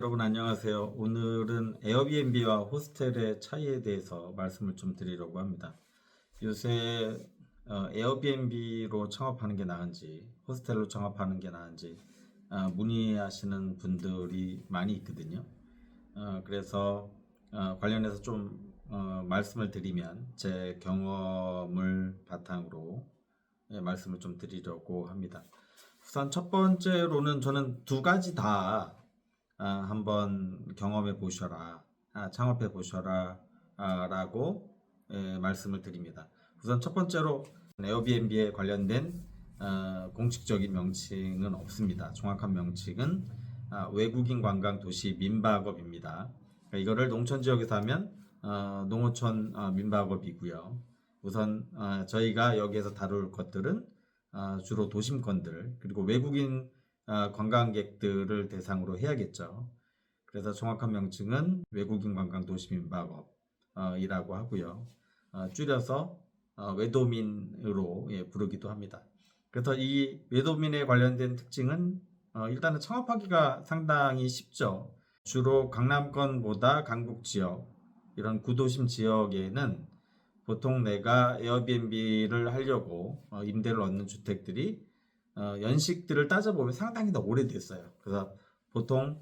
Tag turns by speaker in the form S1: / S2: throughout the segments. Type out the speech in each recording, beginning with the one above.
S1: 여러분 안녕하세요. 오늘은 에어비앤비와 호스텔의 차이에 대해서 말씀을 좀 드리려고 합니다. 요새 에어비앤비로 창업하는 게 나은지 호스텔로 창업하는 게 나은지 문의하시는 분들이 많이 있거든요. 그래서 관련해서 좀 말씀을 드리면 제 경험을 바탕으로 말씀을 좀 드리려고 합니다. 우선 첫 번째로는 저는 두 가지 다 한번 경험해 보셔라, 창업해 보셔라 라고 말씀을 드립니다. 우선 첫 번째로 에어비앤비에 관련된 공식적인 명칭은 없습니다. 정확한 명칭은 외국인 관광 도시 민박업입니다. 그러니까 이거를 농촌 지역에서 하면 농어촌 민박업이고요. 우선 저희가 여기에서 다룰 것들은 주로 도심권들 그리고 외국인 관광객들을 대상으로 해야겠죠. 그래서 정확한 명칭은 외국인 관광 도시민박업이라고 하고요. 줄여서 외도민으로 부르기도 합니다. 그래서 이 외도민에 관련된 특징은 일단은 창업하기가 상당히 쉽죠. 주로 강남권보다 강북 지역, 이런 구도심 지역에는 보통 내가 에어비앤비를 하려고 임대를 얻는 주택들이 연식들을 따져보면 상당히 더 오래됐어요. 그래서 보통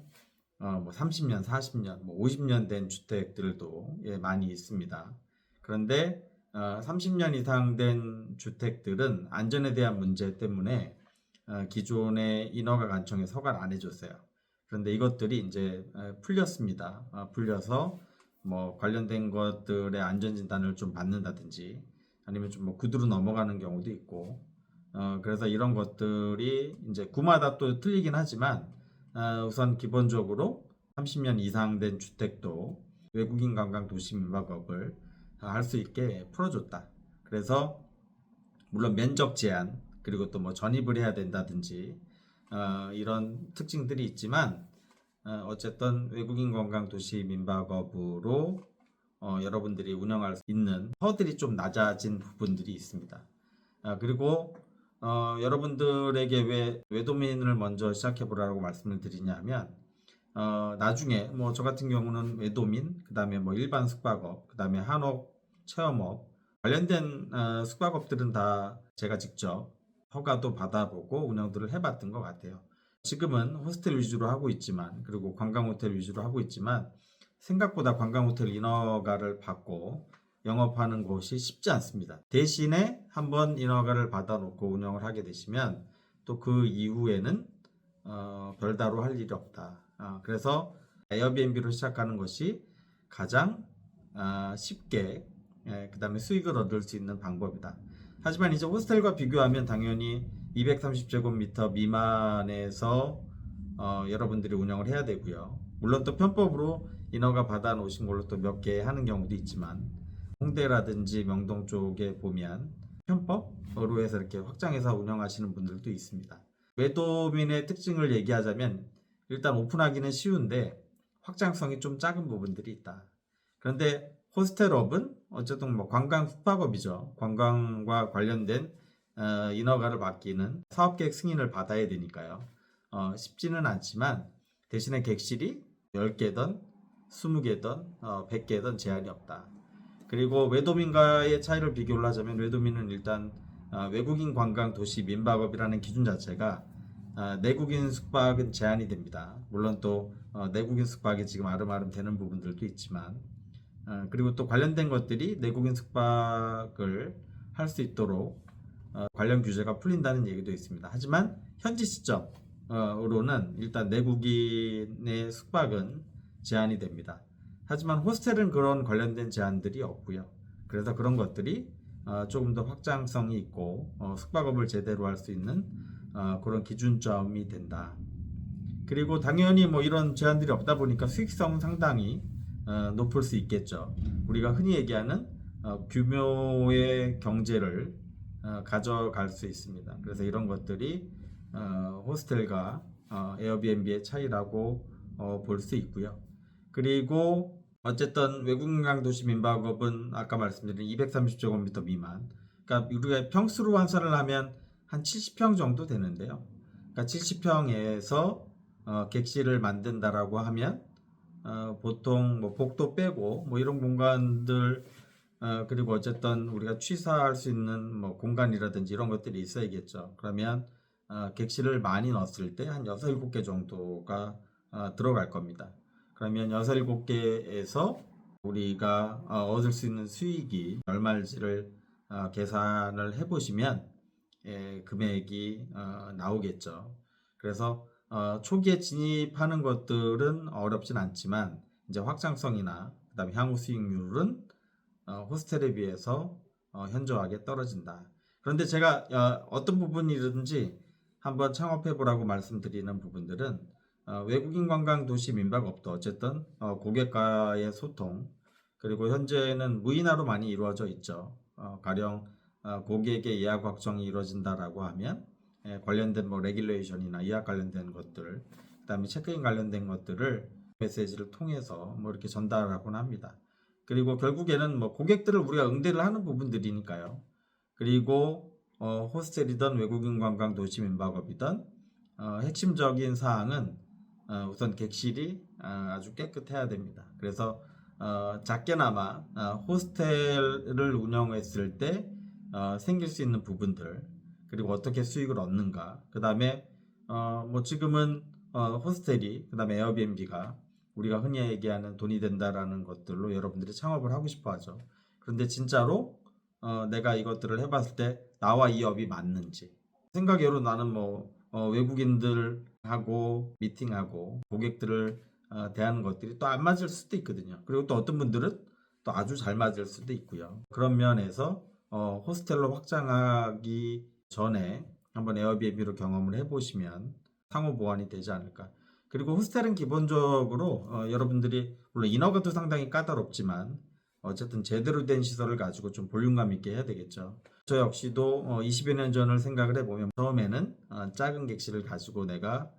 S1: 뭐 30년, 40년, 뭐 50년 된 주택들도 많이 있습니다. 그런데 30년 이상 된 주택들은 안전에 대한 문제 때문에 기존의 인허가 관청에 서가를 안 해줬어요. 그런데 이것들이 이제 풀렸습니다. 풀려서 뭐 관련된 것들의 안전진단을 좀 받는다든지 아니면 좀 뭐 구두로 넘어가는 경우도 있고 그래서 이런 것들이 이제 구마다 또 틀리긴 하지만 우선 기본적으로 30년 이상 된 주택도 외국인 관광 도시 민박업을 할 수 있게 풀어줬다. 그래서 물론 면적 제한 그리고 또 뭐 전입을 해야 된다든지 이런 특징들이 있지만 어쨌든 외국인 관광 도시 민박업으로 여러분들이 운영할 수 있는 허들이 좀 낮아진 부분들이 있습니다. 그리고 여러분들에게 왜 외도민을 먼저 시작해 보라고 말씀을 드리냐면 나중에 뭐 저 같은 경우는 외도민, 그다음에 뭐 일반 숙박업, 그다음에 한옥 체험업 관련된 숙박업들은 다 제가 직접 허가도 받아보고 운영들을 해봤던 것 같아요. 지금은 호스텔 위주로 하고 있지만 그리고 관광 호텔 위주로 하고 있지만 생각보다 관광 호텔 인허가를 받고 영업하는 것이 쉽지 않습니다. 대신에 한번 인허가를 받아놓고 운영을 하게 되시면 또 그 이후에는 별다로 할 일이 없다. 그래서 에어비앤비로 시작하는 것이 가장 쉽게 그 다음에 수익을 얻을 수 있는 방법이다. 하지만 이제 호스텔과 비교하면 당연히 230제곱미터 미만에서 여러분들이 운영을 해야 되고요. 물론 또 편법으로 인허가 받아 놓으신 걸로 또 몇 개 하는 경우도 있지만 홍대라든지 명동 쪽에 보면 편법으로 해서 이렇게 확장해서 운영하시는 분들도 있습니다. 외도민의 특징을 얘기하자면 일단 오픈하기는 쉬운데 확장성이 좀 작은 부분들이 있다. 그런데 호스텔업은 어쨌든 뭐 관광 숙박업이죠. 관광과 관련된 인허가를 받기는 사업계획 승인을 받아야 되니까요. 쉽지는 않지만 대신에 객실이 10개든 20개든 100개든 제한이 없다. 그리고 외도민과의 차이를 비교를 하자면 외도민은 일단 외국인 관광 도시 민박업이라는 기준 자체가 내국인 숙박은 제한이 됩니다. 물론 또 내국인 숙박이 지금 아름아름 되는 부분들도 있지만 그리고 또 관련된 것들이 내국인 숙박을 할 수 있도록 관련 규제가 풀린다는 얘기도 있습니다. 하지만 현지 시점으로는 일단 내국인의 숙박은 제한이 됩니다. 하지만 호스텔은 그런 관련된 제한들이 없고요. 그래서 그런 것들이 조금 더 확장성이 있고 숙박업을 제대로 할 수 있는 그런 기준점이 된다. 그리고 당연히 뭐 이런 제한들이 없다 보니까 수익성은 상당히 높을 수 있겠죠. 우리가 흔히 얘기하는 규모의 경제를 가져갈 수 있습니다. 그래서 이런 것들이 호스텔과 에어비앤비의 차이라고 볼 수 있고요. 그리고 어쨌든 외국인 도시 민박업은 아까 말씀드린 230제곱미터 미만, 그러니까 우리가 평수로 환산을 하면 한 70평 정도 되는데요. 그러니까 70평에서 객실을 만든다라고 하면 보통 뭐 복도 빼고 뭐 이런 공간들 그리고 어쨌든 우리가 취사할 수 있는 뭐 공간이라든지 이런 것들이 있어야겠죠. 그러면 객실을 많이 넣었을 때 한 6, 7개 정도가 들어갈 겁니다. 그러면 6, 7개에서 우리가 얻을 수 있는 수익이 얼마일지를 계산을 해보시면 금액이 나오겠죠. 그래서 초기에 진입하는 것들은 어렵진 않지만 이제 확장성이나 그다음에 향후 수익률은 호스텔에 비해서 현저하게 떨어진다. 그런데 제가 어떤 부분이든지 한번 창업해 보라고 말씀드리는 부분들은 외국인 관광 도시 민박업도 어쨌든 고객과의 소통 그리고 현재는 무인화로 많이 이루어져 있죠. 가령 고객의 예약 확정이 이루어진다라고 하면 관련된 뭐 레귤레이션이나 예약 관련된 것들, 그다음에 체크인 관련된 것들을 메시지를 통해서 뭐 이렇게 전달하곤 합니다. 그리고 결국에는 뭐 고객들을 우리가 응대를 하는 부분들이니까요. 그리고 호스텔이든 외국인 관광 도시 민박업이든 핵심적인 사항은 우선 객실이 아주 깨끗해야 됩니다. 그래서 작게나마 호스텔을 운영했을 때 생길 수 있는 부분들 그리고 어떻게 수익을 얻는가 그 다음에 뭐 지금은 호스텔이 그 다음에 에어비앤비가 우리가 흔히 얘기하는 돈이 된다라는 것들로 여러분들이 창업을 하고 싶어 하죠. 그런데 진짜로 내가 이것들을 해봤을 때 나와 이 업이 맞는지 생각외로 나는 뭐 외국인들하고 미팅하고 고객들을 대하는 것들이 또 안 맞을 수도 있거든요. 그리고 또 어떤 분들은 또 아주 잘 맞을 수도 있고요. 그런 면에서 호스텔로 확장하기 전에 한번 에어비앤비로 경험을 해보시면 상호 보완이 되지 않을까. 그리고 호스텔은 기본적으로 여러분들이 물론 인허가도 상당히 까다롭지만 어쨌든 제대로 된 시설을 가지고 좀 볼륨감 있게 해야 되겠죠. 저 역시도 20여 년 전을 생각을 해보면 처음에는 작은 객실을 가지고 내가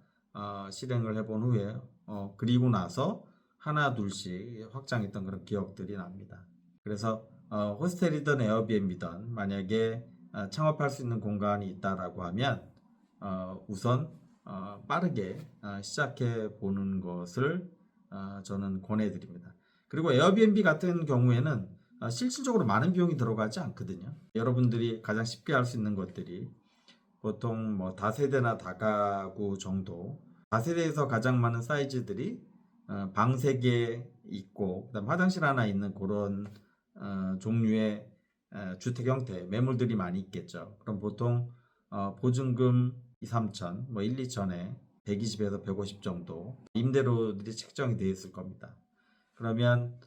S1: 실행을 해본 후에 그리고 나서 하나 둘씩 확장했던 그런 기억들이 납니다. 그래서 호스텔이든 에어비앤비든 만약에 창업할 수 있는 공간이 있다라고 하면 우선 빠르게 시작해 보는 것을 저는 권해드립니다. 그리고 에어비앤비 같은 경우에는 실질적으로 많은 비용이 들어가지 않거든요. 여러분들이 가장 쉽게 할 수 있는 것들이 보통 뭐 다세대나 다가구 정도 다세대에서 가장 많은 사이즈들이 방 3개 있고 그다음 화장실 하나 있는 그런 종류의 주택 형태 매물들이 많이 있겠죠. 그럼 보통 보증금 2, 3천, 뭐 1, 2천에 120에서 150 정도 임대료들이 책정이 되어 있을 겁니다. 그러면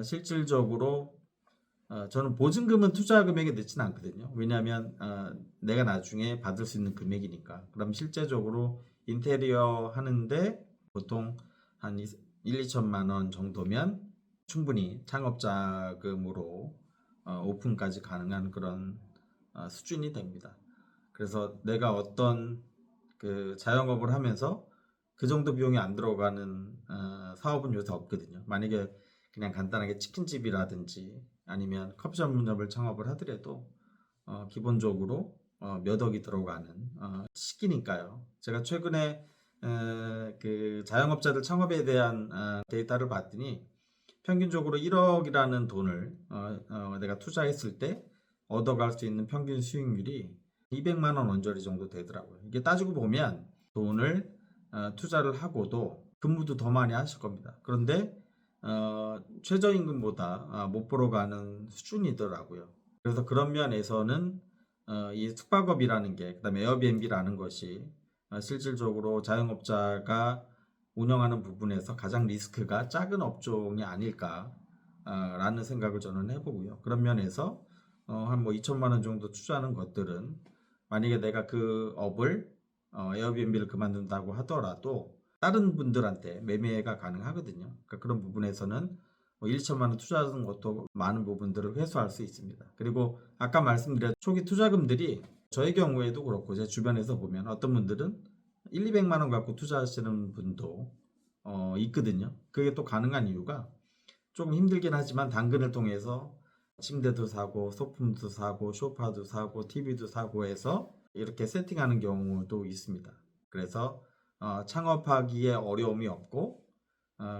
S1: 실질적으로 저는 보증금은 투자 금액에 넣지는 않거든요. 왜냐하면 내가 나중에 받을 수 있는 금액이니까. 그럼 실제적으로 인테리어 하는데 보통 한 1, 2천만 원 정도면 충분히 창업 자금으로 오픈까지 가능한 그런 수준이 됩니다. 그래서 내가 어떤 그 자영업을 하면서 그 정도 비용이 안 들어가는 사업은 요새 없거든요. 만약에 그냥 간단하게 치킨집이라든지 아니면 커피 전문점을 창업을 하더라도 기본적으로 몇 억이 들어가는 시기니까요. 제가 최근에 그 자영업자들 창업에 대한 데이터를 봤더니 평균적으로 1억이라는 돈을 내가 투자했을 때 얻어갈 수 있는 평균 수익률이 200만 원 언저리 정도 되더라고요. 이게 따지고 보면 돈을 투자를 하고도 근무도 더 많이 하실 겁니다. 그런데 최저임금보다 못 벌어가는 수준이더라고요. 그래서 그런 면에서는 이 숙박업이라는 게 그다음에 에어비앤비라는 것이 실질적으로 자영업자가 운영하는 부분에서 가장 리스크가 작은 업종이 아닐까라는 생각을 저는 해보고요. 그런 면에서 한 뭐 2천만 원 정도 투자하는 것들은 만약에 내가 그 업을 에어비앤비를 그만둔다고 하더라도 다른 분들한테 매매가 가능하거든요. 그러니까 그런 부분에서는 뭐 1천만 원 투자하는 것도 많은 부분들을 회수할 수 있습니다. 그리고 아까 말씀드린 초기 투자금들이 저의 경우에도 그렇고 제 주변에서 보면 어떤 분들은 1, 200만 원 갖고 투자하시는 분도 있거든요. 그게 또 가능한 이유가 조금 힘들긴 하지만 당근을 통해서 침대도 사고 소품도 사고 소파도 사고 TV도 사고 해서 이렇게 세팅하는 경우도 있습니다. 그래서 창업하기에 어려움이 없고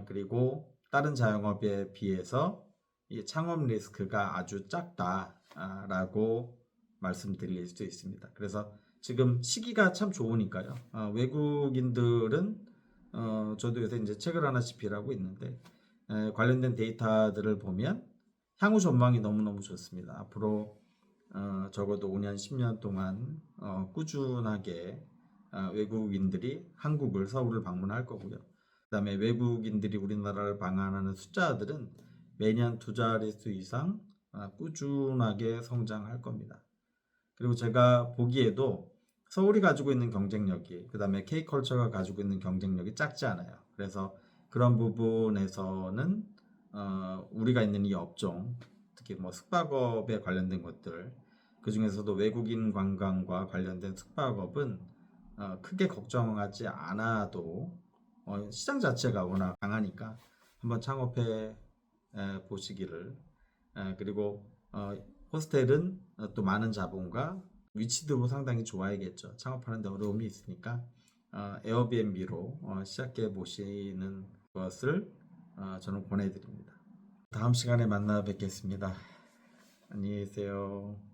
S1: 그리고 다른 자영업에 비해서 이 창업 리스크가 아주 작다라고 말씀드릴 수 있습니다. 그래서 지금 시기가 참 좋으니까요. 외국인들은 저도 요새 이제 책을 하나 집필하고 있는데 관련된 데이터들을 보면 향후 전망이 너무너무 좋습니다. 앞으로 적어도 5년, 10년 동안 꾸준하게 외국인들이 한국을, 서울을 방문할 거고요. 그다음에 외국인들이 우리나라를 방문하는 숫자들은 매년 두 자릿수 이상 꾸준하게 성장할 겁니다. 그리고 제가 보기에도 서울이 가지고 있는 경쟁력이, 그다음에 K컬처가 가지고 있는 경쟁력이 작지 않아요. 그래서 그런 부분에서는 우리가 있는 이 업종, 특히 뭐 숙박업에 관련된 것들, 그 중에서도 외국인 관광과 관련된 숙박업은 크게 걱정하지 않아도 시장 자체가 워낙 강하니까 한번 창업해 보시기를. 그리고 호스텔은 또 많은 자본과 위치도 상당히 좋아야겠죠. 창업하는 데 어려움이 있으니까 에어비앤비로 시작해 보시는 것을 저는 권해드립니다. 다음 시간에 만나 뵙겠습니다. 안녕히 계세요.